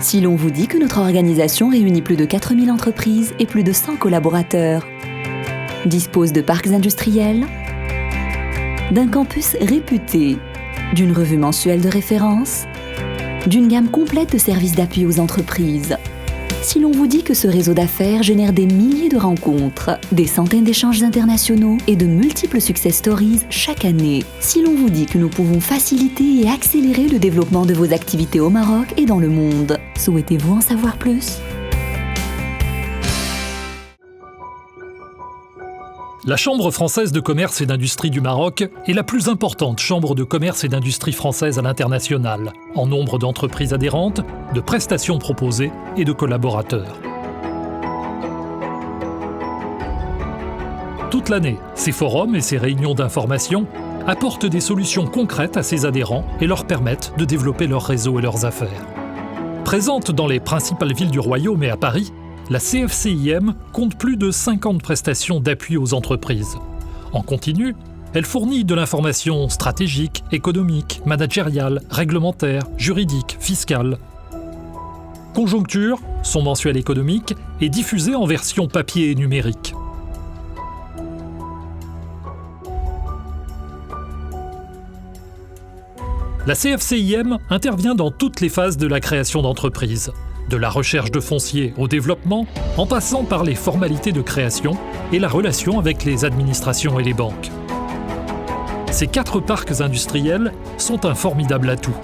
Si l'on vous dit que notre organisation réunit plus de 4000 entreprises et plus de 100 collaborateurs, dispose de parcs industriels, d'un campus réputé, d'une revue mensuelle de référence, d'une gamme complète de services d'appui aux entreprises. Si l'on vous dit que ce réseau d'affaires génère des milliers de rencontres, des centaines d'échanges internationaux et de multiples success stories chaque année. Si l'on vous dit que nous pouvons faciliter et accélérer le développement de vos activités au Maroc et dans le monde. Souhaitez-vous en savoir plus ? La Chambre française de commerce et d'industrie du Maroc est la plus importante chambre de commerce et d'industrie française à l'international, en nombre d'entreprises adhérentes, de prestations proposées et de collaborateurs. Toute l'année, ces forums et ces réunions d'information apportent des solutions concrètes à ses adhérents et leur permettent de développer leur réseau et leurs affaires. Présente dans les principales villes du Royaume et à Paris, la CFCIM compte plus de 50 prestations d'appui aux entreprises. En continu, elle fournit de l'information stratégique, économique, managériale, réglementaire, juridique, fiscale. Conjoncture, son mensuel économique, est diffusé en version papier et numérique. La CFCIM intervient dans toutes les phases de la création d'entreprises. De la recherche de foncier au développement, en passant par les formalités de création et la relation avec les administrations et les banques. Ces 4 parcs industriels sont un formidable atout.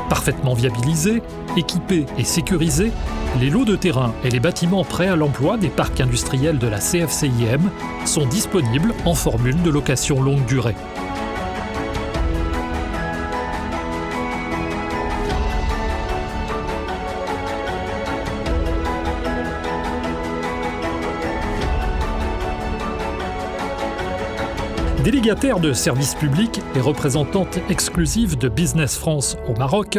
Parfaitement viabilisés, équipés et sécurisés, les lots de terrain et les bâtiments prêts à l'emploi des parcs industriels de la CFCIM sont disponibles en formule de location longue durée. Délégataire de services publics et représentante exclusive de Business France au Maroc,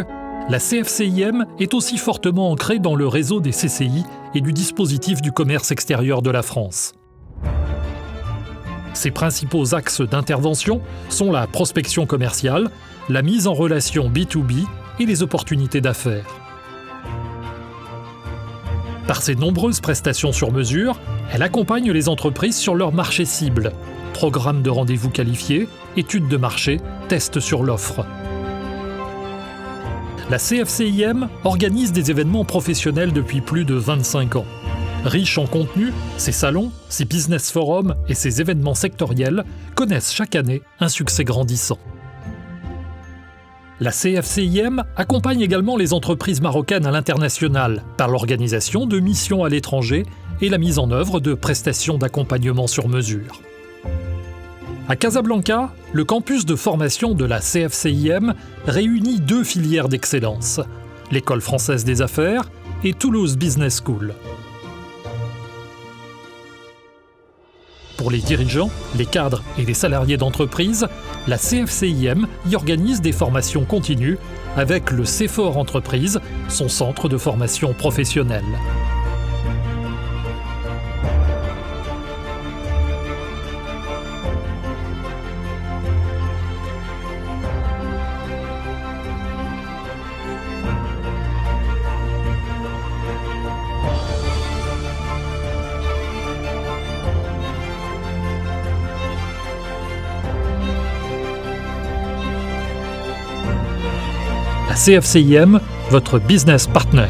la CFCIM est aussi fortement ancrée dans le réseau des CCI et du dispositif du commerce extérieur de la France. Ses principaux axes d'intervention sont la prospection commerciale, la mise en relation B2B et les opportunités d'affaires. Par ses nombreuses prestations sur mesure, elle accompagne les entreprises sur leur marché cible. Programme de rendez-vous qualifiés, études de marché, tests sur l'offre. La CFCIM organise des événements professionnels depuis plus de 25 ans. Riche en contenu, ses salons, ses business forums et ses événements sectoriels connaissent chaque année un succès grandissant. La CFCIM accompagne également les entreprises marocaines à l'international par l'organisation de missions à l'étranger et la mise en œuvre de prestations d'accompagnement sur mesure. À Casablanca, le campus de formation de la CFCIM réunit 2 filières d'excellence, l'École française des affaires et Toulouse Business School. Pour les dirigeants, les cadres et les salariés d'entreprise, la CFCIM y organise des formations continues avec le CFOR Entreprise, son centre de formation professionnelle. La CFCIM, votre business partner.